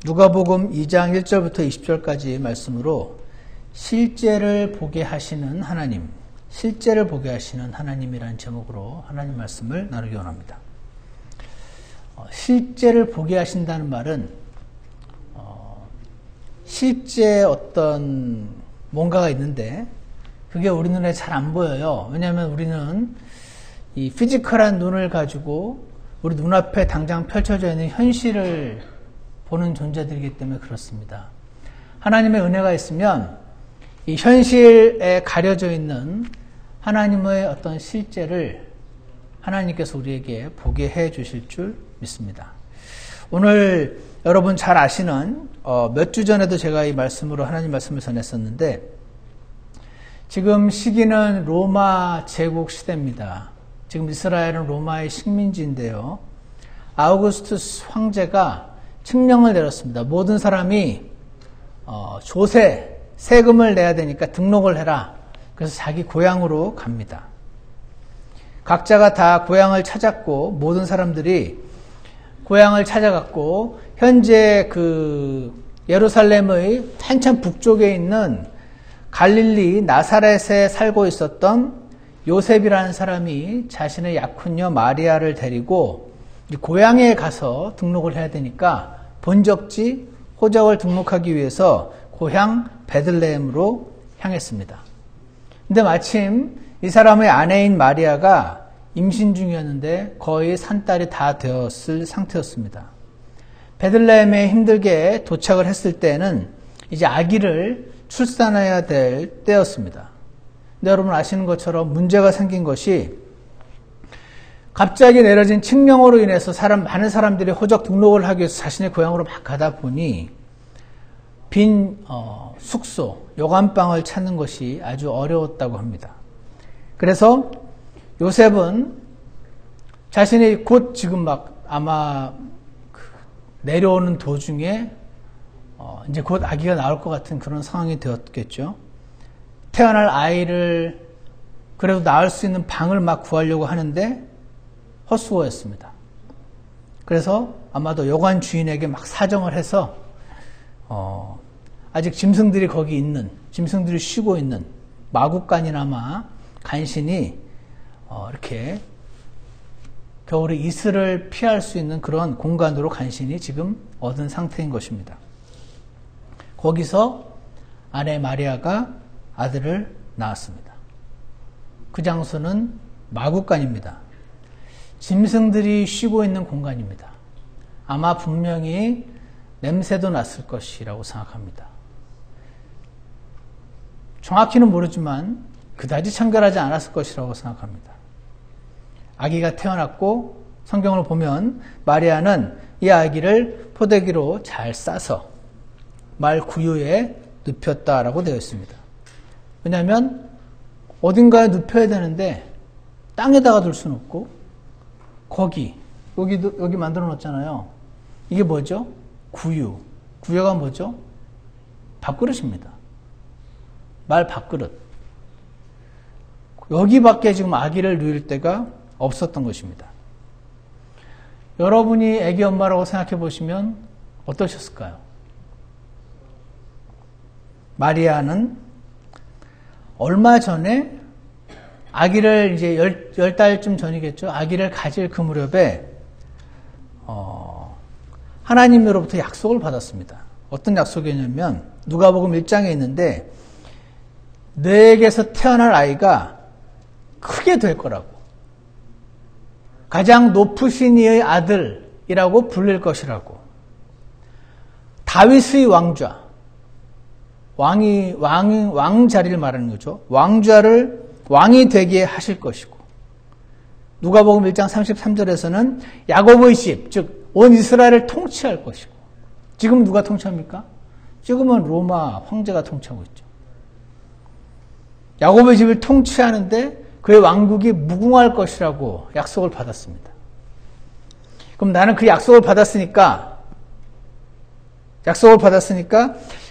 누가복음 2장 1절부터 20절까지 말씀으로 실제를 보게 하시는 하나님, 실제를 보게 하시는 하나님이라는 제목으로 하나님 말씀을 나누기 원합니다. 실제를 보게 하신다는 말은 실제 어떤 뭔가가 있는데 그게 우리 눈에 잘 안 보여요. 왜냐하면 우리는 이 피지컬한 눈을 가지고 우리 눈앞에 당장 펼쳐져 있는 현실을 보는 존재들이기 때문에 그렇습니다. 하나님의 은혜가 있으면 이 현실에 가려져 있는 하나님의 어떤 실제를 하나님께서 우리에게 보게 해 주실 줄 믿습니다. 오늘 여러분 잘 아시는 몇 주 전에도 제가 이 말씀으로 하나님 말씀을 전했었는데 지금 시기는 로마 제국 시대입니다. 지금 이스라엘은 로마의 식민지인데요. 아우구스투스 황제가 칙령을 내렸습니다. 모든 사람이 조세, 세금을 내야 되니까 등록을 해라. 그래서 자기 고향으로 갑니다. 각자가 다 고향을 찾았고 모든 사람들이 고향을 찾아갔고 현재 그 예루살렘의 한참 북쪽에 있는 갈릴리 나사렛에 살고 있었던 요셉이라는 사람이 자신의 약혼녀 마리아를 데리고 고향에 가서 등록을 해야 되니까 본적지 호적을 등록하기 위해서 고향 베들레헴으로 향했습니다. 근데 마침 이 사람의 아내인 마리아가 임신 중이었는데 거의 산딸이 다 되었을 상태였습니다. 베들레헴에 힘들게 도착을 했을 때는 이제 아기를 출산해야 될 때였습니다. 근데 여러분 아시는 것처럼 문제가 생긴 것이 갑자기 내려진 칙령으로 인해서 많은 사람들이 호적 등록을 하기 위해서 자신의 고향으로 막 가다 보니 빈 숙소, 요간방을 찾는 것이 아주 어려웠다고 합니다. 그래서 요셉은 자신이 곧 지금 막 아마 내려오는 도중에 이제 곧 아기가 나올 것 같은 그런 상황이 되었겠죠. 태어날 아이를 그래도 낳을 수 있는 방을 막 구하려고 하는데 헛수고였습니다. 그래서 아마도 여관 주인에게 막 사정을 해서 아직 짐승들이 거기 있는, 짐승들이 쉬고 있는 마구간이나마 간신히 이렇게 겨울에 이슬을 피할 수 있는 그런 공간으로 간신히 지금 얻은 상태인 것입니다. 거기서 아내 마리아가 아들을 낳았습니다. 그 장소는 마구간입니다. 짐승들이 쉬고 있는 공간입니다. 아마 분명히 냄새도 났을 것이라고 생각합니다. 정확히는 모르지만 그다지 청결하지 않았을 것이라고 생각합니다. 아기가 태어났고 성경을 보면 마리아는 이 아기를 포대기로 잘 싸서 말 구유에 눕혔다라고 되어 있습니다. 왜냐하면 어딘가에 눕혀야 되는데 땅에다가 둘 수는 없고 여기 만들어 놓았잖아요. 이게 뭐죠? 구유. 구유가 뭐죠? 밥그릇입니다. 말 밥그릇. 여기밖에 지금 아기를 누일 데가 없었던 것입니다. 여러분이 아기 엄마라고 생각해 보시면 어떠셨을까요? 마리아는 얼마 전에 아기를 이제 10달쯤 전이겠죠. 아기를 가질 그 무렵에 하나님으로부터 약속을 받았습니다. 어떤 약속이냐면 누가복음 1장에 있는데 너에게서 태어날 아이가 크게 될 거라고. 가장 높으신 이의 아들이라고 불릴 것이라고. 다윗의 왕좌. 왕 자리를 말하는 거죠. 왕이 되게 하실 것이고 누가복음 1장 33절에서는 야곱의 집, 즉 온 이스라엘을 통치할 것이고 지금 누가 통치합니까? 지금은 로마 황제가 통치하고 있죠. 야곱의 집을 통치하는데 그의 왕국이 무궁할 것이라고 약속을 받았습니다. 그럼 나는 그 약속을 받았으니까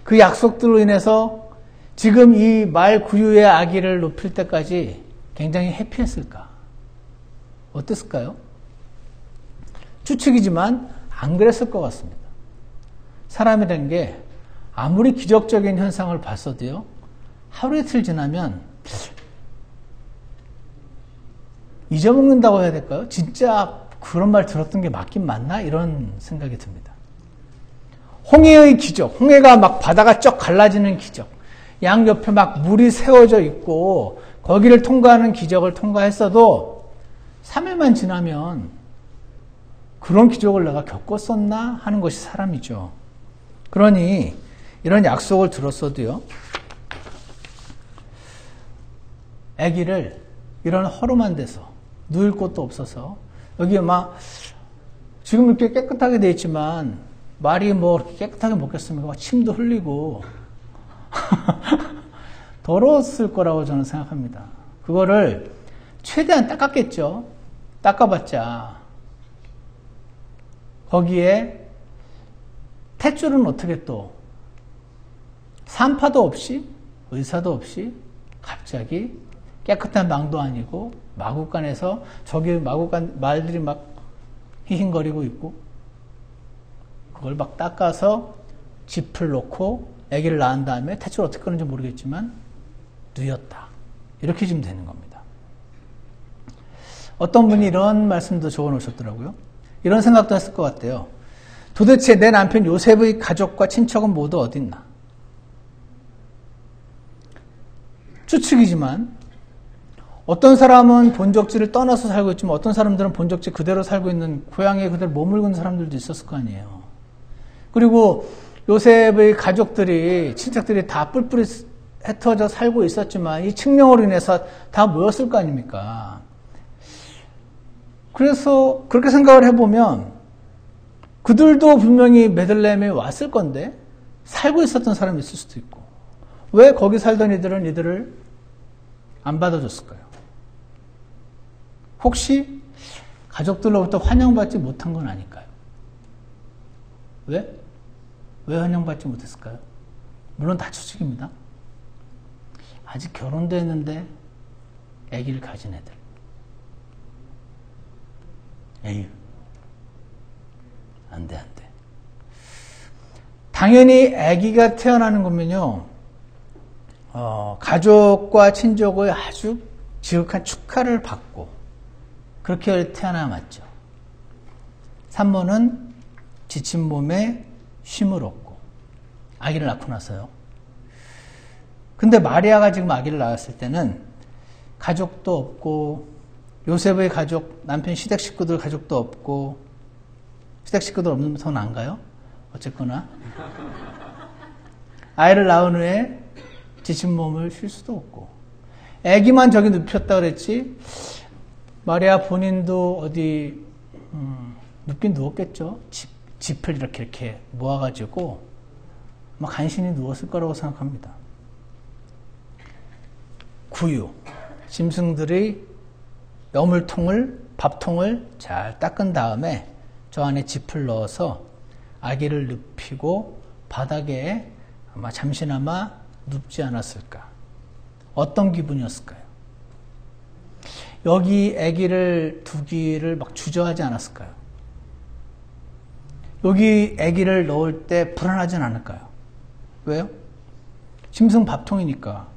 그 약속들로 인해서 지금 이 말 구유의 아기를 높일 때까지 굉장히 해피했을까? 어땠을까요? 추측이지만 안 그랬을 것 같습니다. 사람이라는 게 아무리 기적적인 현상을 봤어도요, 하루 이틀 지나면 잊어먹는다고 해야 될까요? 진짜 그런 말 들었던 게 맞긴 맞나? 이런 생각이 듭니다. 홍해의 기적, 홍해가 막 바다가 쩍 갈라지는 기적, 양옆에 막 물이 세워져 있고 거기를 통과하는 기적을 통과했어도 3일만 지나면 그런 기적을 내가 겪었었나 하는 것이 사람이죠. 그러니 이런 약속을 들었어도요, 아기를 이런 허름한 데서 누울 곳도 없어서, 여기 막 지금 이렇게 깨끗하게 돼 있지만 말이 뭐 깨끗하게 먹겠습니까? 막 침도 흘리고 더러웠을 거라고 저는 생각합니다. 그거를 최대한 닦았겠죠. 닦아봤자 거기에 탯줄은 어떻게 또 산파도 없이 의사도 없이 갑자기 깨끗한 망도 아니고 마구간에서 저기 마구간 말들이 막 히힝거리고 있고, 그걸 막 닦아서 짚을 놓고 아기를 낳은 다음에 탯줄 어떻게 끄는지 모르겠지만 누였다. 이렇게 지금 되는 겁니다. 어떤 분이 이런 말씀도 적어 놓으셨더라고요. 이런 생각도 했을 것 같아요. 도대체 내 남편 요셉의 가족과 친척은 모두 어디 있나? 추측이지만 어떤 사람은 본적지를 떠나서 살고 있지만 어떤 사람들은 본적지 그대로 살고 있는, 고향에 그대로 머물고 있는 사람들도 있었을 거 아니에요. 그리고 요셉의 가족들이, 친척들이 다 뿔뿔이 흩어져 살고 있었지만 이 칙령으로 인해서 다 모였을 거 아닙니까? 그래서 그렇게 생각을 해보면 그들도 분명히 베들레헴에 왔을 건데 살고 있었던 사람이 있을 수도 있고, 왜 거기 살던 이들은 이들을 안 받아줬을까요? 혹시 가족들로부터 환영받지 못한 건 아닐까요? 왜? 왜 환영받지 못했을까요? 물론 다 추측입니다. 아직 결혼도 했는데 아기를 가진 애들. 에휴, 안 돼. 당연히 아기가 태어나는 거면요, 가족과 친족의 아주 지극한 축하를 받고 그렇게 태어나야 맞죠. 산모는 지친 몸에 쉼을 얻고 아기를 낳고 나서요. 근데 마리아가 지금 아기를 낳았을 때는 가족도 없고, 요셉의 가족, 남편 시댁 식구들 가족도 없고, 시댁 식구들 없는 더 나은가요? 어쨌거나 아이를 낳은 후에 지친 몸을 쉴 수도 없고, 아기만 저기 눕혔다 그랬지 마리아 본인도 어디 눕긴 누웠겠죠. 짚을 이렇게 모아가지고 막 간신히 누웠을 거라고 생각합니다. 구유, 짐승들의 여물통을, 밥통을 잘 닦은 다음에 저 안에 짚을 넣어서 아기를 눕히고 바닥에 아마 잠시나마 눕지 않았을까. 어떤 기분이었을까요? 여기 아기를 두기를 막 주저하지 않았을까요? 여기 아기를 넣을 때 불안하진 않을까요? 왜요? 짐승 밥통이니까.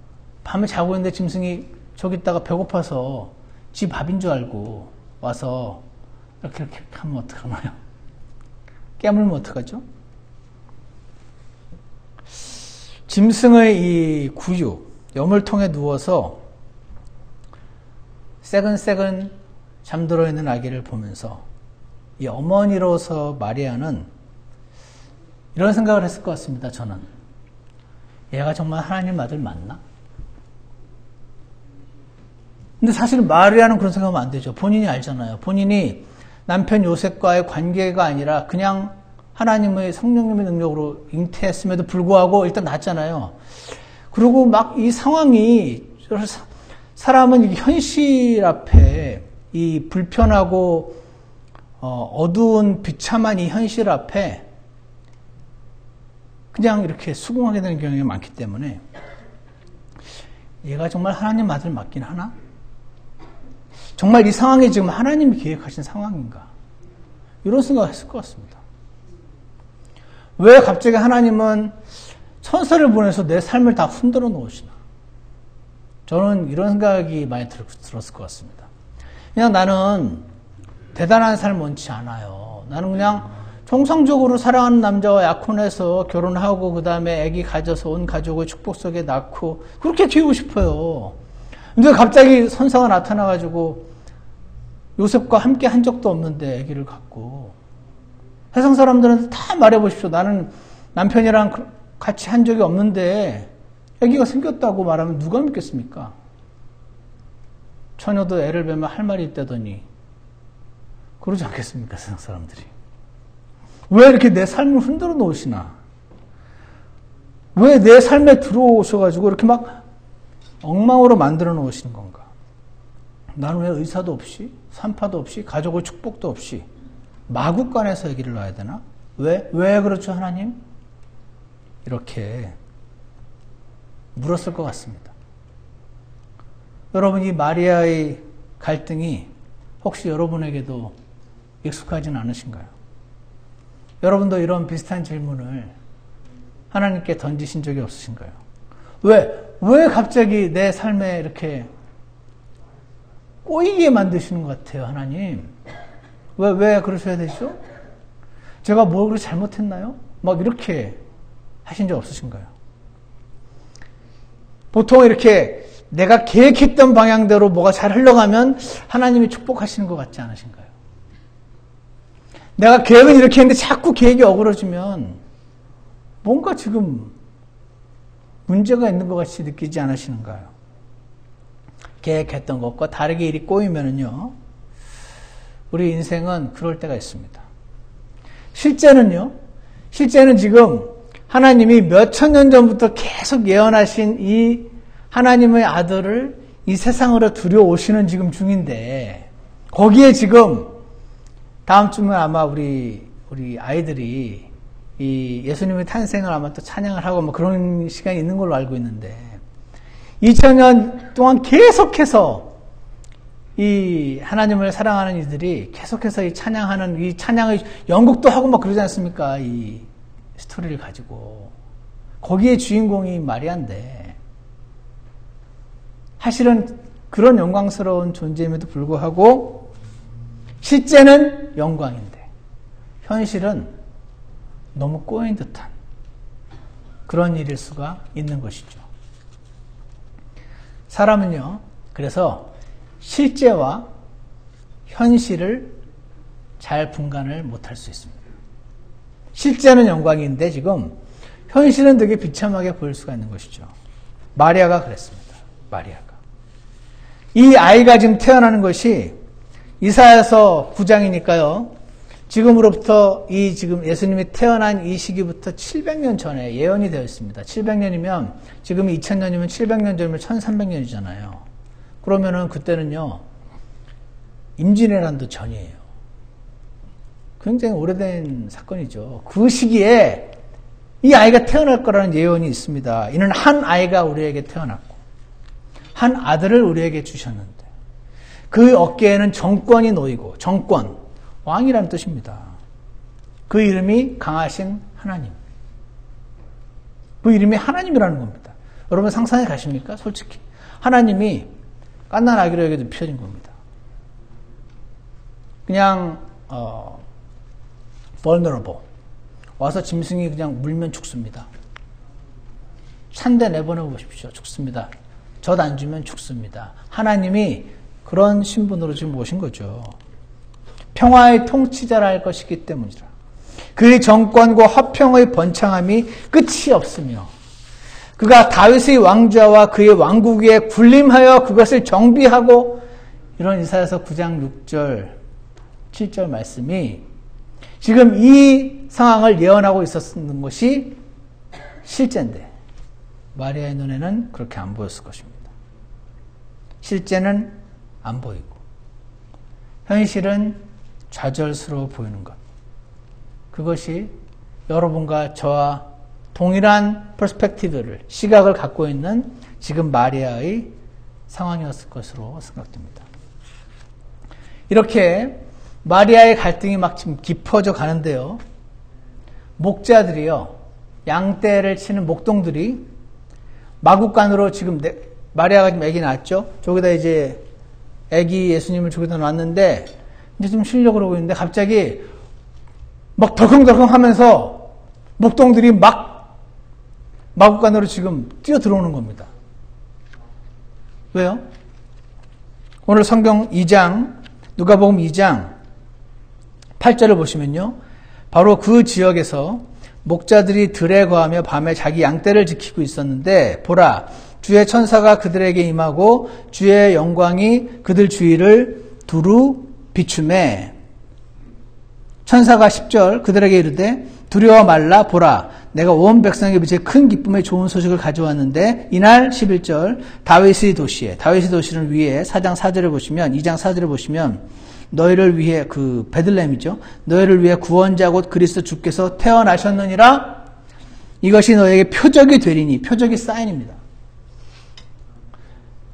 밤에 자고 있는데 짐승이 저기 있다가 배고파서 지 밥인 줄 알고 와서 이렇게 하면 어떡하나요? 깨물면 어떡하죠? 짐승의 이 구유, 여물통에 누워서 새근새근 잠들어 있는 아기를 보면서 이 어머니로서 마리아는 이런 생각을 했을 것 같습니다. 저는 얘가 정말 하나님 아들 맞나? 근데 사실 마리아는 그런 생각하면 안 되죠. 본인이 알잖아요. 본인이 남편 요셉과의 관계가 아니라 그냥 하나님의 성령님의 능력으로 잉태했음에도 불구하고 일단 낳았잖아요. 그리고 막 이 상황이, 사람은 현실 앞에 이 불편하고 어두운 비참한 이 현실 앞에 그냥 이렇게 수긍하게 되는 경향이 많기 때문에 얘가 정말 하나님 아들 맞긴 하나? 정말 이 상황이 지금 하나님이 계획하신 상황인가? 이런 생각을 했을 것 같습니다. 왜 갑자기 하나님은 천사를 보내서 내 삶을 다 흔들어 놓으시나? 저는 이런 생각이 많이 들었을 것 같습니다. 그냥 나는 대단한 삶 원치 않아요. 나는 그냥 정상적으로 사랑하는 남자와 약혼해서 결혼하고 그 다음에 아기 가져서 온 가족을 축복 속에 낳고 그렇게 키우고 싶어요. 근데 갑자기 선사가 나타나가지고 요셉과 함께 한 적도 없는데 아기를 갖고 세상 사람들한테 다 말해보십시오. 나는 남편이랑 같이 한 적이 없는데 아기가 생겼다고 말하면 누가 믿겠습니까? 처녀도 애를 뵈면 할 말이 있다더니 그러지 않겠습니까? 세상 사람들이. 왜 이렇게 내 삶을 흔들어 놓으시나? 왜 내 삶에 들어오셔가지고 이렇게 막 엉망으로 만들어 놓으시는 건가? 나는 왜 의사도 없이, 산파도 없이, 가족의 축복도 없이 마구간에서 아기를 낳아야 되나? 왜 그렇죠, 하나님? 이렇게 물었을 것 같습니다. 여러분, 이 마리아의 갈등이 혹시 여러분에게도 익숙하진 않으신가요? 여러분도 이런 비슷한 질문을 하나님께 던지신 적이 없으신가요? 왜 갑자기 내 삶에 이렇게 꼬이게 만드시는 것 같아요, 하나님? 왜 그러셔야 되죠? 제가 뭘 그렇게 잘못했나요? 막 이렇게 하신 적 없으신가요? 보통 이렇게 내가 계획했던 방향대로 뭐가 잘 흘러가면 하나님이 축복하시는 것 같지 않으신가요? 내가 계획은 이렇게 했는데 자꾸 계획이 어그러지면 뭔가 지금 문제가 있는 것 같이 느끼지 않으시는가요? 계획했던 것과 다르게 일이 꼬이면은요, 우리 인생은 그럴 때가 있습니다. 실제는 지금 하나님이 몇천 년 전부터 계속 예언하신 이 하나님의 아들을 이 세상으로 들여오시는 지금 중인데, 거기에 지금 다음 주면 아마 우리 아이들이 이 예수님의 탄생을 아마 또 찬양을 하고 뭐 그런 시간이 있는 걸로 알고 있는데, 2000년 동안 계속해서 이 하나님을 사랑하는 이들이 계속해서 이 찬양하는, 이 찬양의 연극도 하고 막 그러지 않습니까? 이 스토리를 가지고. 거기에 주인공이 마리아인데, 사실은 그런 영광스러운 존재임에도 불구하고 실제는 영광인데 현실은 너무 꼬인 듯한 그런 일일 수가 있는 것이죠. 사람은요, 그래서 실제와 현실을 잘 분간을 못할 수 있습니다. 실제는 영광인데 지금 현실은 되게 비참하게 보일 수가 있는 것이죠. 마리아가 그랬습니다. 마리아가. 이 아이가 지금 태어나는 것이 이사야서 9장이니까요. 지금으로부터 이 지금 예수님이 태어난 이 시기부터 700년 전에 예언이 되어 있습니다. 700년이면 지금이 2000년이면 700년 전이면 1300년이잖아요. 그러면은 그때는요, 임진왜란도 전이에요. 굉장히 오래된 사건이죠. 그 시기에 이 아이가 태어날 거라는 예언이 있습니다. 이는 한 아이가 우리에게 태어났고 한 아들을 우리에게 주셨는데 그 어깨에는 정권이 놓이고, 정권, 왕이라는 뜻입니다. 그 이름이 강하신 하나님. 그 이름이 하나님이라는 겁니다. 여러분 상상해 가십니까? 솔직히. 하나님이 갓난 아기로에게도 피어진 겁니다. 그냥 vulnerable. 와서 짐승이 그냥 물면 죽습니다. 찬데 내보내 보십시오. 죽습니다. 젖 안 주면 죽습니다. 하나님이 그런 신분으로 지금 오신 거죠. 평화의 통치자라 할 것이기 때문이라. 그의 정권과 화평의 번창함이 끝이 없으며 그가 다윗의 왕좌와 그의 왕국 위에 군림하여 그것을 정비하고, 이런 이사야서 9장 6절 7절 말씀이 지금 이 상황을 예언하고 있었는 것이 실제인데 마리아의 눈에는 그렇게 안 보였을 것입니다. 실제는 안 보이고 현실은 좌절스러워 보이는 것. 그것이 여러분과 저와 동일한 퍼스펙티브를, 시각을 갖고 있는 지금 마리아의 상황이었을 것으로 생각됩니다. 이렇게 마리아의 갈등이 막 지금 깊어져 가는데요. 목자들이요, 양떼를 치는 목동들이 마구간으로 지금 마리아가 지금 아기 낳았죠? 저기다 이제 아기 예수님을 저기다 놨는데 이제 좀 쉬려고 그러고 있는데 갑자기 막 덜컹덜컹 하면서 목동들이 막 마구간으로 지금 뛰어 들어오는 겁니다. 왜요? 오늘 성경 2장, 누가복음 2장 8절을 보시면요. 바로 그 지역에서 목자들이 들에 거하며 밤에 자기 양떼를 지키고 있었는데 보라, 주의 천사가 그들에게 임하고 주의 영광이 그들 주위를 두루 비추매. 천사가 10절 그들에게 이르되 두려워 말라. 보라, 내가 온 백성에게 미칠 큰 기쁨의 좋은 소식을 가져왔는데 이날 11절 다윗의 도시는 위에 4장 4절을 보시면 2장 4절을 보시면 너희를 위해 그 베들레헴이죠. 너희를 위해 구원자 곧 그리스도 주께서 태어나셨느니라. 이것이 너희에게 표적이 되리니. 표적이 사인입니다.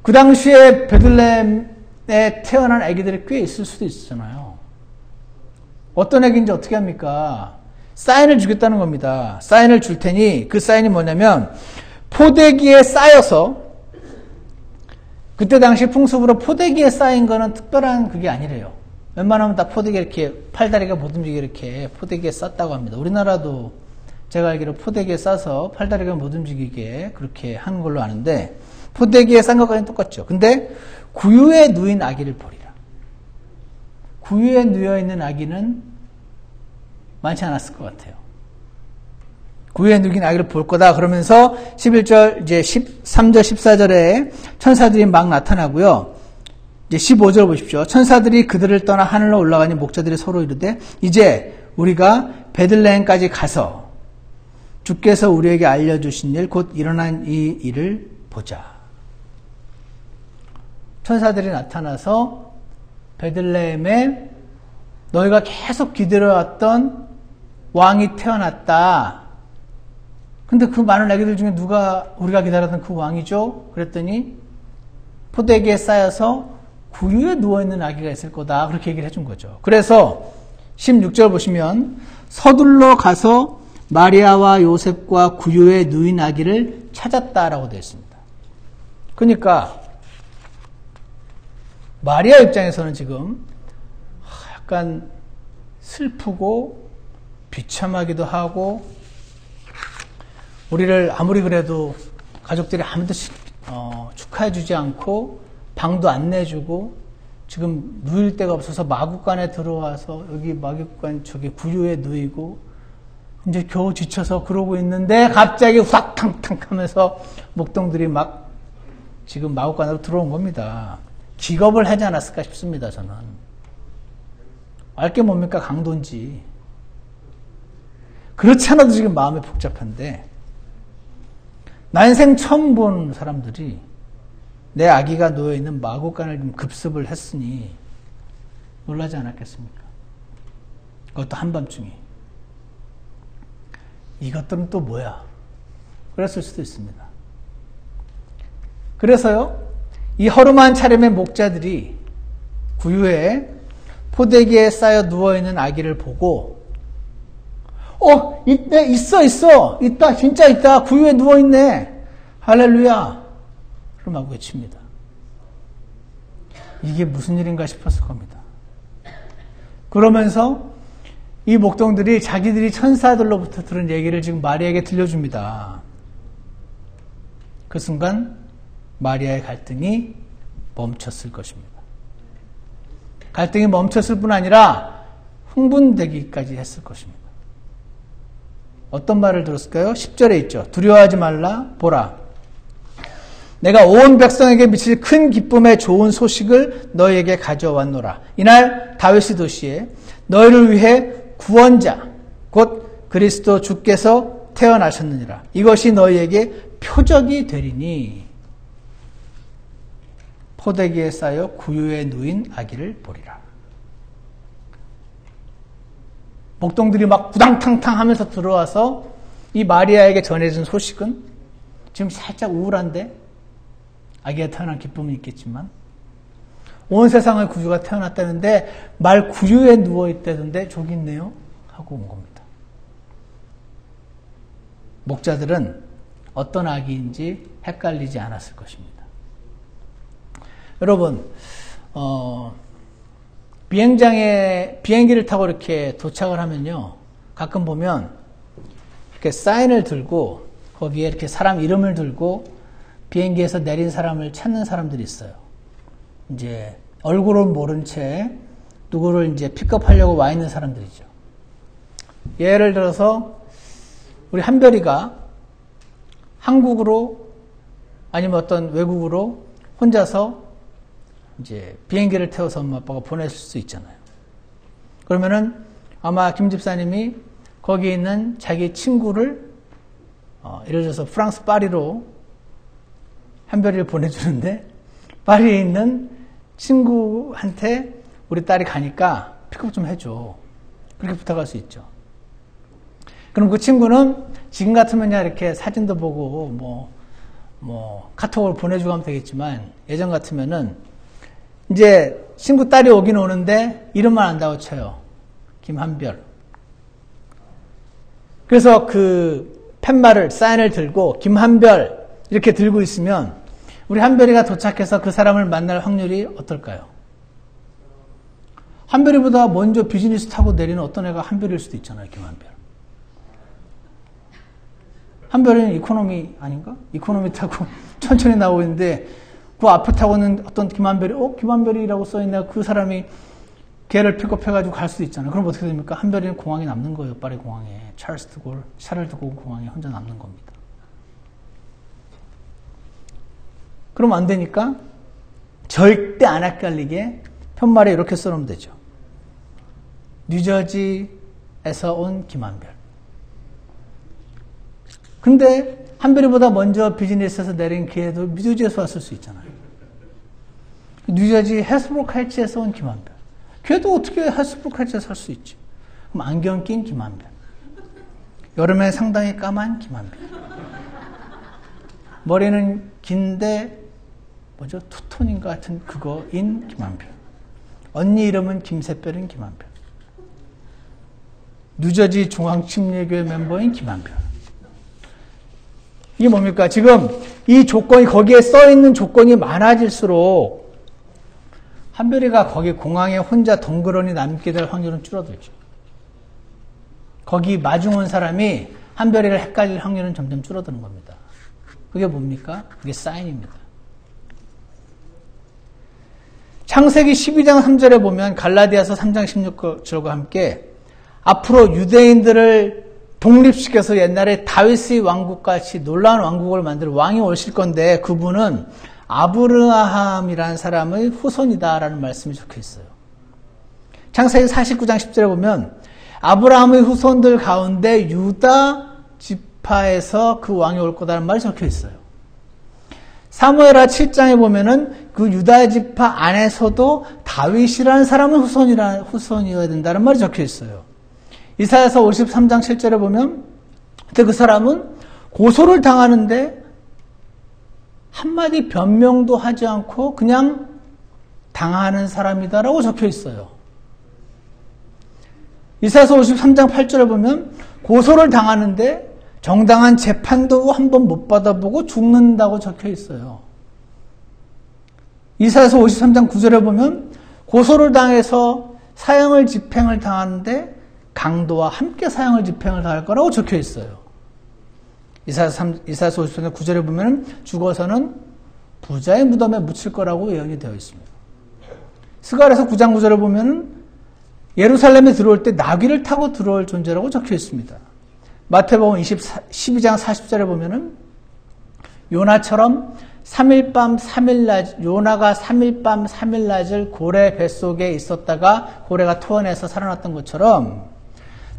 그 당시에 베들레헴에 태어난 아기들이 꽤 있을 수도 있잖아요. 어떤 아기인지 어떻게 합니까? 사인을 주겠다는 겁니다. 사인을 줄 테니 그 사인이 뭐냐면 포대기에 쌓여서, 그때 당시 풍습으로 포대기에 쌓인 거는 특별한 그게 아니래요. 웬만하면 다 포대기에 이렇게 팔다리가 못 움직이게 이렇게 포대기에 쌌다고 합니다. 우리나라도 제가 알기로 포대기에 싸서 팔다리가 못 움직이게 그렇게 하는 걸로 아는데 포대기에 싼 것과는 똑같죠. 근데 구유에 누인 아기를 보리라. 구유에 누워있는 아기는 많지 않았을 것 같아요. 구유에 누긴 아기를 볼 거다. 그러면서 11절, 이제 13절, 14절에 천사들이 막 나타나고요. 이제 15절 보십시오. 천사들이 그들을 떠나 하늘로 올라가니 목자들이 서로 이르되 이제 우리가 베들레헴까지 가서 주께서 우리에게 알려주신 일, 곧 일어난 이 일을 보자. 천사들이 나타나서 베들레헴에 너희가 계속 기다려왔던 왕이 태어났다. 근데 그 많은 아기들 중에 누가 우리가 기다렸던 그 왕이죠? 그랬더니 포대기에 쌓여서 구유에 누워있는 아기가 있을 거다. 그렇게 얘기를 해준 거죠. 그래서 16절 보시면 서둘러 가서 마리아와 요셉과 구유에 누인 아기를 찾았다라고 되어 있습니다. 그러니까 마리아 입장에서는 지금 약간 슬프고 비참하기도 하고, 우리를 아무리 그래도 가족들이 아무도 축하해주지 않고 방도 안 내주고 지금 누일 데가 없어서 마구간에 들어와서 여기 마구간 저기 구유에 누이고 이제 겨우 지쳐서 그러고 있는데 갑자기 후닥탕탕 하면서 목동들이 막 지금 마구간으로 들어온 겁니다. 기겁을 하지 않았을까 싶습니다. 저는. 알게 뭡니까? 강도인지. 그렇지 않아도 지금 마음이 복잡한데 난생 처음 본 사람들이 내 아기가 놓여있는 마구간을 좀 급습을 했으니 놀라지 않았겠습니까? 그것도 한밤중에. 이것들은 또 뭐야? 그랬을 수도 있습니다. 그래서요, 이 허름한 차림의 목자들이 구유에 포대기에 쌓여 누워있는 아기를 보고 있다, 진짜 있다, 구유에 누워있네, 할렐루야, 그러고 외칩니다. 이게 무슨 일인가 싶었을 겁니다. 그러면서 이 목동들이 자기들이 천사들로부터 들은 얘기를 지금 마리아에게 들려줍니다. 그 순간 마리아의 갈등이 멈췄을 것입니다. 갈등이 멈췄을 뿐 아니라 흥분되기까지 했을 것입니다. 어떤 말을 들었을까요? 10절에 있죠. 두려워하지 말라. 보라, 내가 온 백성에게 미칠 큰 기쁨의 좋은 소식을 너희에게 가져왔노라. 이날 다윗의 도시에 너희를 위해 구원자 곧 그리스도 주께서 태어나셨느니라. 이것이 너희에게 표적이 되리니 포대기에 쌓여 구유에 누인 아기를 보리라. 목동들이 막 구당탕탕 하면서 들어와서 이 마리아에게 전해준 소식은 지금 살짝 우울한데, 아기가 태어난 기쁨은 있겠지만 온 세상의 구주가 태어났다는데 말 구유에 누워있다던데 저기 있네요 하고 온 겁니다. 목자들은 어떤 아기인지 헷갈리지 않았을 것입니다. 여러분, 비행기를 타고 이렇게 도착을 하면요, 가끔 보면 이렇게 사인을 들고 거기에 이렇게 사람 이름을 들고 비행기에서 내린 사람을 찾는 사람들이 있어요. 이제 얼굴은 모른 채 누구를 이제 픽업하려고 와 있는 사람들이죠. 예를 들어서 우리 한별이가 한국으로 아니면 어떤 외국으로 혼자서 이제 비행기를 태워서 엄마 아빠가 보냈을 수 있잖아요. 그러면은 아마 김 집사님이 거기 있는 자기 친구를 예를 들어서 프랑스 파리로 한별이를 보내주는데 파리에 있는 친구한테 우리 딸이 가니까 픽업 좀 해줘. 그렇게 부탁할 수 있죠. 그럼 그 친구는 지금 같으면 이렇게 사진도 보고 카톡을 보내주고 하면 되겠지만 예전 같으면은 이제 친구 딸이 오긴 오는데 이름만 안다고 쳐요. 김한별. 그래서 그 팻말을 사인을 들고 김한별 이렇게 들고 있으면 우리 한별이가 도착해서 그 사람을 만날 확률이 어떨까요? 한별이보다 먼저 비즈니스 타고 내리는 어떤 애가 한별일 수도 있잖아요. 김한별. 한별이는 이코노미 아닌가? 이코노미 타고 천천히 나오고 있는데 그 앞에 타고 있는 어떤 김한별이 김한별이라고 써있네. 그 사람이 걔를 픽업해가지고 갈 수도 있잖아요. 그럼 어떻게 됩니까? 한별이는 공항에 남는 거예요. 파리 공항에. 찰스 드골 샤를 드골 공항에 혼자 남는 겁니다. 그럼 안 되니까 절대 안 헷갈리게 편말에 이렇게 써놓으면 되죠. 뉴저지에서 온 김한별. 근데 한별이보다 먼저 비즈니스에서 내린 걔도 뉴저지에서 왔을 수 있잖아요. 뉴저지 헬스브룩 할츠에서 온 김한별. 걔도 어떻게 헬스브룩 할츠에서 살 수 있지? 그럼 안경 낀 김한별. 여름에 상당히 까만 김한별. 머리는 긴데 투톤인가 같은 그거인 김한별. 언니 이름은 김새별인 김한별. 뉴저지 중앙침례교회 멤버인 김한별. 이게 뭡니까? 지금 이 조건이 거기에 써있는 조건이 많아질수록 한별이가 거기 공항에 혼자 덩그러니 남게 될 확률은 줄어들죠. 거기 마중 온 사람이 한별이를 헷갈릴 확률은 점점 줄어드는 겁니다. 그게 뭡니까? 그게 사인입니다. 창세기 12장 3절에 보면 갈라디아서 3장 16절과 함께 앞으로 유대인들을 독립시켜서 옛날에 다윗의 왕국같이 놀라운 왕국을 만들 왕이 오실 건데 그분은 아브라함이라는 사람의 후손이다라는 말씀이 적혀 있어요. 창세기 49장 10절에 보면 아브라함의 후손들 가운데 유다 지파에서 그 왕이 올 거다라는 말이 적혀 있어요. 사무엘하 7장에 보면은 그 유다 지파 안에서도 다윗이라는 사람은 후손이어야 된다는 말이 적혀 있어요. 이사야서 53장 7절에 보면 그때 그 사람은 고소를 당하는데 한마디 변명도 하지 않고 그냥 당하는 사람이다라고 적혀 있어요. 이사야서 53장 8절에 보면 고소를 당하는데 정당한 재판도 한번 못 받아보고 죽는다고 적혀 있어요. 이사야서 53장 9절에 보면 고소를 당해서 사형을 집행을 당하는데 강도와 함께 사형을 집행을 당할 거라고 적혀 있어요. 이사야서 53장 9절에 보면 죽어서는 부자의 무덤에 묻힐 거라고 예언이 되어 있습니다. 스가랴서 9장 9절에 보면 예루살렘에 들어올 때 나귀를 타고 들어올 존재라고 적혀 있습니다. 마태복음 12장 40절에 보면은 요나처럼 3일 밤 3일 낮, 요나가 3일 밤 3일 낮을 고래 뱃속에 있었다가 고래가 토해내서 살아났던 것처럼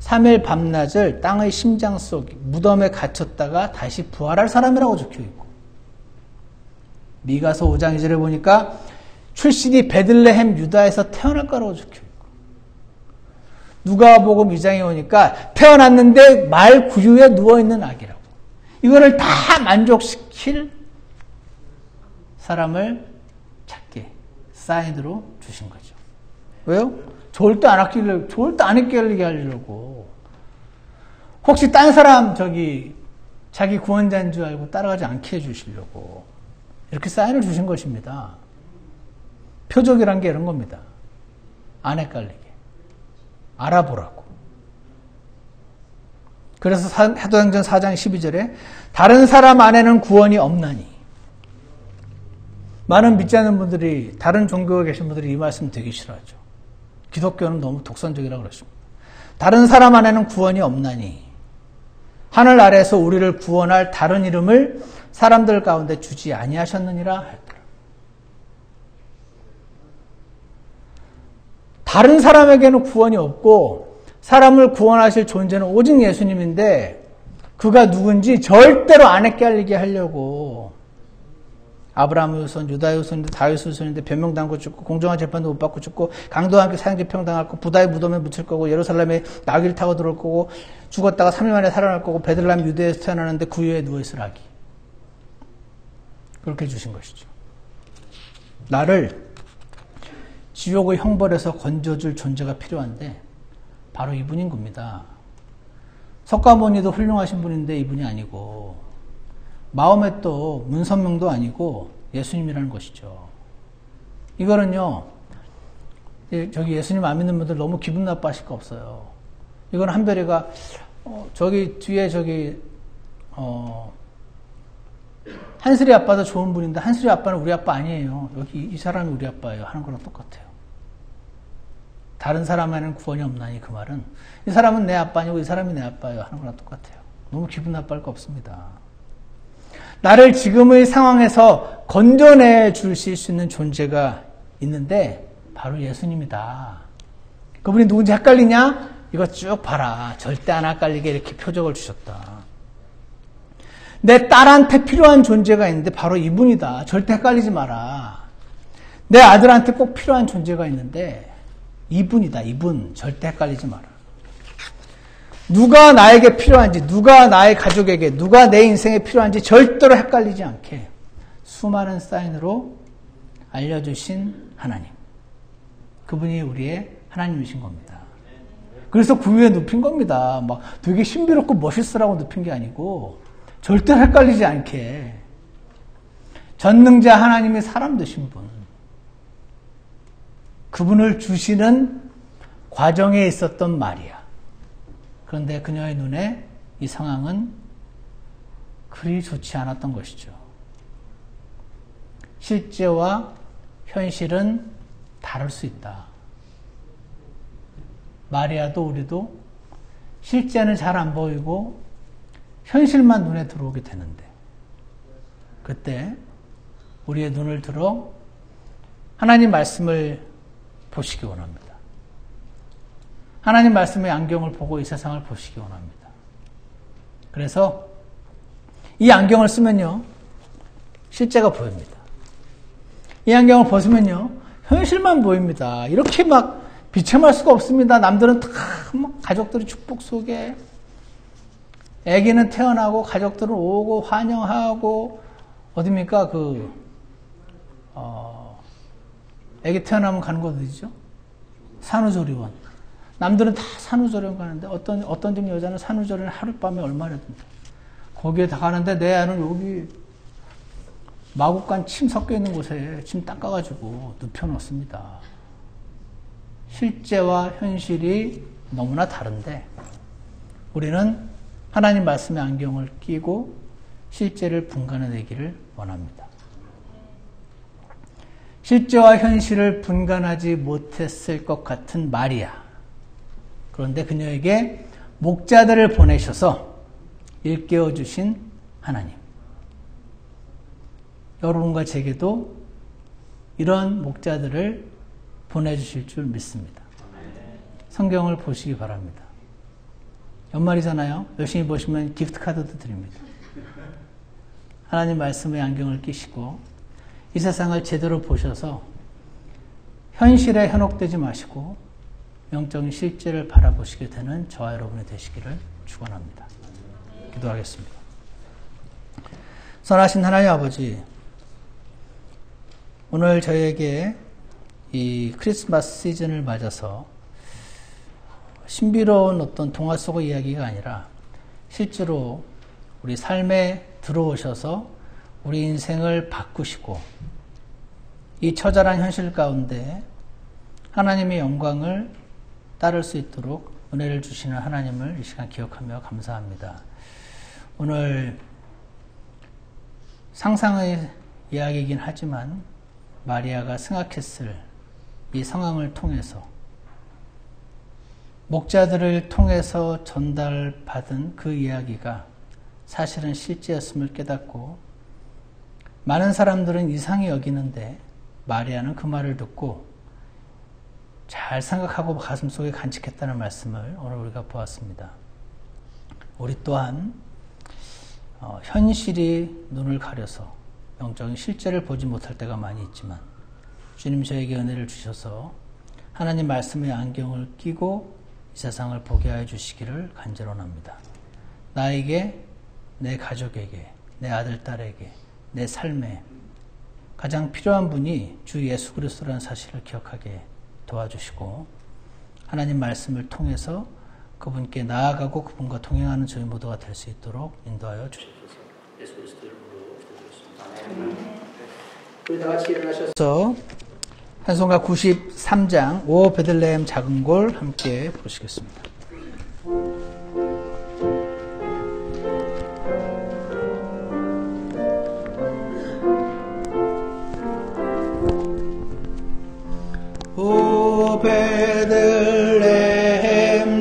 3일 밤낮을 땅의 심장 속 무덤에 갇혔다가 다시 부활할 사람이라고 적혀있고 미가서 5장 2절에 보니까 출신이 베들레헴 유다에서 태어날 거라고 적혀있고 누가복음 2장에 오니까 태어났는데 말 구유에 누워있는 아기라고. 이거를 다 만족시킬 사람을 찾게 사인으로 주신 거죠. 왜요? 절대 안 헷갈리게 하려고. 혹시 딴 사람 자기 구원자인 줄 알고 따라가지 않게 해주시려고 이렇게 사인을 주신 것입니다. 표적이란 게 이런 겁니다. 안 헷갈리게. 알아보라고. 그래서 사도행전 4장 12절에 다른 사람 안에는 구원이 없나니. 많은 믿지 않는 분들이, 다른 종교에 계신 분들이 이 말씀 되게 싫어하죠. 기독교는 너무 독선적이라고 그러십니다. 다른 사람 안에는 구원이 없나니 하늘 아래에서 우리를 구원할 다른 이름을 사람들 가운데 주지 아니하셨느니라 했더라. 다른 사람에게는 구원이 없고 사람을 구원하실 존재는 오직 예수님인데 그가 누군지 절대로 안 헷갈리게 하려고 아브라함의 후손, 유다의 후손인데 다윗의 후손인데 변명당하고 죽고 공정한 재판도 못 받고 죽고 강도와 함께 사형제 평당할 거고 부다의 무덤에 묻힐 거고 예루살렘에 나귀를 타고 들어올 거고 죽었다가 3일 만에 살아날 거고 베들레헴 유대에서 태어나는데 구유에 누워있을 아기. 그렇게 해주신 것이죠. 나를 지옥의 형벌에서 건져줄 존재가 필요한데 바로 이분인 겁니다. 석가모니도 훌륭하신 분인데 이분이 아니고 마음에 또 문선명도 아니고 예수님이라는 것이죠. 이거는요, 저기 예수님 안 믿는 분들 너무 기분 나빠하실 거 없어요. 이건 한별이가 저기 뒤에 한슬이 아빠도 좋은 분인데 한슬이 아빠는 우리 아빠 아니에요. 여기 이 사람이 우리 아빠예요. 하는 거랑 똑같아요. 다른 사람에는 구원이 없나니 그 말은 이 사람은 내 아빠 아니고 이 사람이 내 아빠예요. 하는 거랑 똑같아요. 너무 기분 나빠할 거 없습니다. 나를 지금의 상황에서 건져내 주실 수 있는 존재가 있는데 바로 예수님이다. 그분이 누군지 헷갈리냐? 이거 쭉 봐라. 절대 안 헷갈리게 이렇게 표적을 주셨다. 내 딸한테 필요한 존재가 있는데 바로 이분이다. 절대 헷갈리지 마라. 내 아들한테 꼭 필요한 존재가 있는데 이분이다. 이분. 절대 헷갈리지 마라. 누가 나에게 필요한지, 누가 나의 가족에게, 누가 내 인생에 필요한지 절대로 헷갈리지 않게 수많은 사인으로 알려주신 하나님. 그분이 우리의 하나님이신 겁니다. 그래서 그 위에 눕힌 겁니다. 막 되게 신비롭고 멋있으라고 눕힌 게 아니고 절대 헷갈리지 않게 전능자 하나님이 사람 되신 분. 그분을 주시는 과정에 있었던 마리아. 그런데 그녀의 눈에 이 상황은 그리 좋지 않았던 것이죠. 실제와 현실은 다를 수 있다. 마리아도 우리도 실제는 잘 안 보이고 현실만 눈에 들어오게 되는데 그때 우리의 눈을 들어 하나님 말씀을 보시기 원합니다. 하나님 말씀의 안경을 보고 이 세상을 보시기 원합니다. 그래서 이 안경을 쓰면요, 실제가 보입니다. 이 안경을 벗으면요, 현실만 보입니다. 이렇게 막 비참할 수가 없습니다. 남들은 다 가족들이 축복 속에 아기는 태어나고 가족들은 오고 환영하고 어딥니까? 아기 태어나면 가는 곳 어디죠? 산후조리원. 남들은 다 산후조리원 가는데 어떤 집 여자는 산후조리원 하룻밤에 얼마나 든다. 거기에 다 가는데 내 아는 여기 마구간 침 섞여 있는 곳에 침 닦아가지고 눕혀놓습니다. 실제와 현실이 너무나 다른데 우리는 하나님 말씀의 안경을 끼고 실제를 분간해내기를 원합니다. 실제와 현실을 분간하지 못했을 것 같은 마리아. 그런데 그녀에게 목자들을 보내셔서 일깨워 주신 하나님. 여러분과 제게도 이런 목자들을 보내주실 줄 믿습니다. 성경을 보시기 바랍니다. 연말이잖아요. 열심히 보시면 기프트카드도 드립니다. 하나님 말씀의 안경을 끼시고 이 세상을 제대로 보셔서 현실에 현혹되지 마시고 영적인 실제를 바라보시게 되는 저와 여러분이 되시기를 축원합니다. 기도하겠습니다. 선하신 하나님 아버지, 오늘 저희에게 이 크리스마스 시즌을 맞아서 신비로운 어떤 동화 속의 이야기가 아니라 실제로 우리 삶에 들어오셔서 우리 인생을 바꾸시고 이 처절한 현실 가운데 하나님의 영광을 따를 수 있도록 은혜를 주시는 하나님을 이 시간 기억하며 감사합니다. 오늘 상상의 이야기이긴 하지만 마리아가 생각했을 이 상황을 통해서 목자들을 통해서 전달받은 그 이야기가 사실은 실제였음을 깨닫고 많은 사람들은 이상히 여기는데 마리아는 그 말을 듣고 잘 생각하고 가슴속에 간직했다는 말씀을 오늘 우리가 보았습니다. 우리 또한 현실이 눈을 가려서 영적인 실제를 보지 못할 때가 많이 있지만 주님 저에게 은혜를 주셔서 하나님 말씀의 안경을 끼고 이 세상을 보게 하여 주시기를 간절원합니다. 나에게, 내 가족에게, 내 아들, 딸에게, 내 삶에 가장 필요한 분이 주 예수 그리스도라는 사실을 기억하게 도와주시고 하나님 말씀을 통해서 그분께 나아가고 그분과 동행하는 저희 모두가 될 수 있도록 인도하여 주시옵소서. 예수 그리스도 이름으로 기도드렸습니다. 우리 다 같이 일어나셔서 찬송가 93장 오 베들레헴 작은 골 함께 보시겠습니다. 오 베들레헴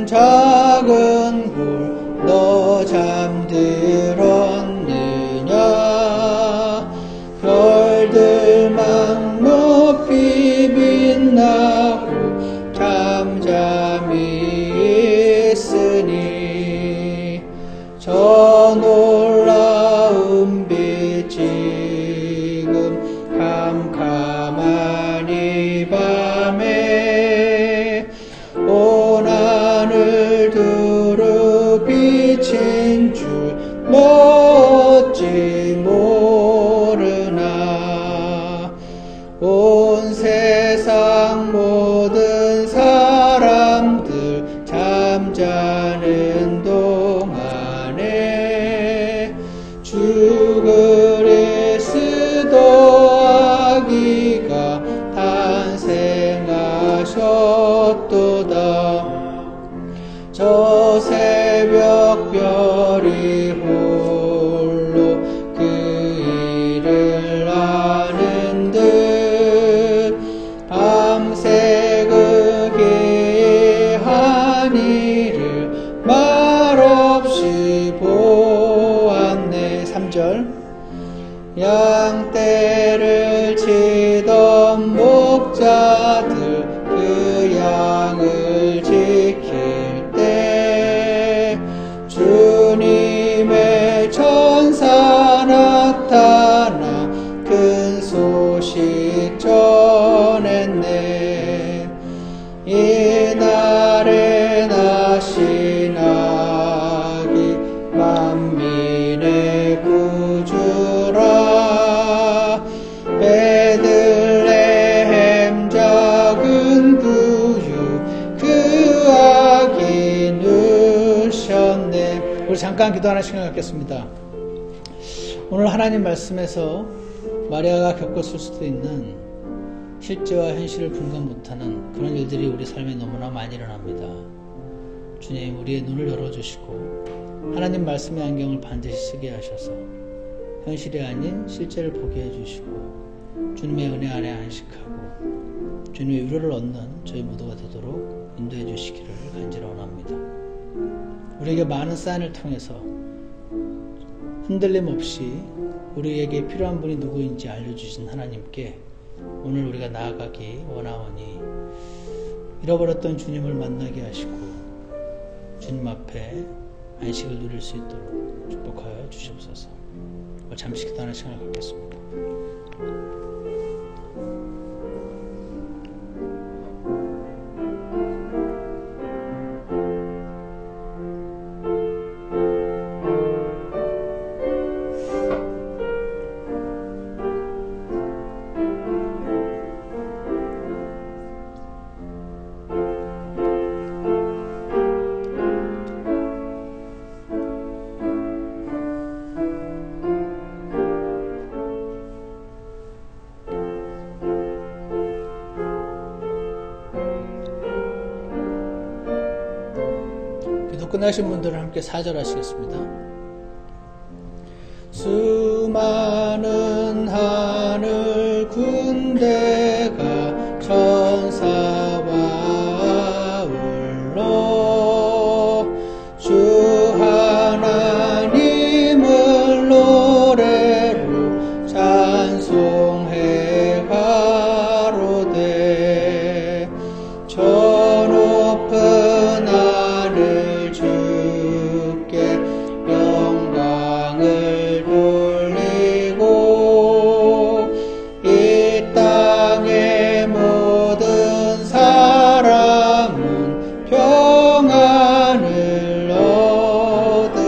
작은 골 너 잠들었느냐 별들만 높이 빛나고 잠잠히 있으니 저 놀라운 빛 지금 캄캄한 이 밤에 온 하늘 두루 비친 줄 너 어찌 모르나 온 세상 모든 사람들 잠자는 동안에 주 그리스도 아기가 탄생하셨도다. 저 새벽 별이 홀로 그 일을 아는 듯 밤새 그게 한 일을 말없이 보았네. 3절 양떼를 치던 목자들 그 양을 지킬 때 주님의 천사 나타나 큰 소식 전했네. 이날에 나신 아기 만민의 구주라. 베들레헴 작은 구유 그 아기 누셨네. 우리 잠깐 기도하는 시간 갖겠습니다. 오늘 하나님 말씀에서 마리아가 겪었을 수도 있는 실제와 현실을 분간 못하는 그런 일들이 우리 삶에 너무나 많이 일어납니다. 주님 우리의 눈을 열어주시고 하나님 말씀의 안경을 반드시 쓰게 하셔서 현실이 아닌 실제를 보게 해주시고 주님의 은혜 안에 안식하고 주님의 위로를 얻는 저희 모두가 되도록 인도해 주시기를 간절히 원합니다. 우리에게 많은 사인을 통해서 흔들림 없이 우리에게 필요한 분이 누구인지 알려주신 하나님께 오늘 우리가 나아가기 원하오니 잃어버렸던 주님을 만나게 하시고 주님 앞에 안식을 누릴 수 있도록 축복하여 주시옵소서. 잠시 기도하는 시간을 갖겠습니다. 기도 끝나신 분들은 함께 4절 하시겠습니다. 수많은 하늘 군대가 천사와 울러 주 하나님을 노래로 찬송해 가로되 저 높은 하늘 주께 영광을 돌리고 이 땅의 모든 사람은 평안을 얻으라.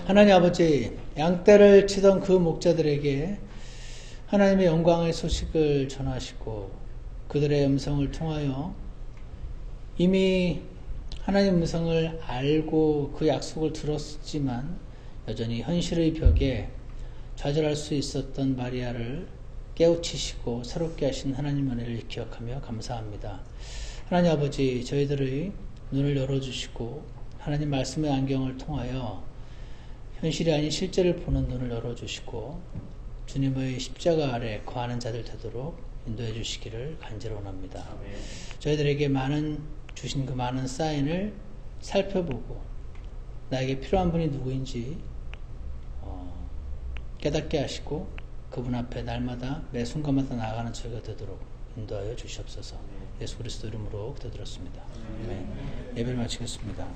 하나님 아버지, 양떼를 치던 그 목자들에게 하나님의 영광의 소식을 전하시고 그들의 음성을 통하여 이미 하나님의 음성을 알고 그 약속을 들었지만 여전히 현실의 벽에 좌절할 수 있었던 마리아를 깨우치시고 새롭게 하신 하나님 은혜를 기억하며 감사합니다. 하나님 아버지, 저희들의 눈을 열어주시고 하나님 말씀의 안경을 통하여 현실이 아닌 실제를 보는 눈을 열어주시고 주님의 십자가 아래 거하는 자들 되도록 인도해 주시기를 간절히 원합니다. 저희들에게 주신 그 많은 사인을 살펴보고 나에게 필요한 분이 누구인지 깨닫게 하시고 그분 앞에 날마다 매 순간마다 나아가는 저희가 되도록 인도하여 주시옵소서. 예수 그리스도 이름으로 기도드렸습니다. 예배를 마치겠습니다.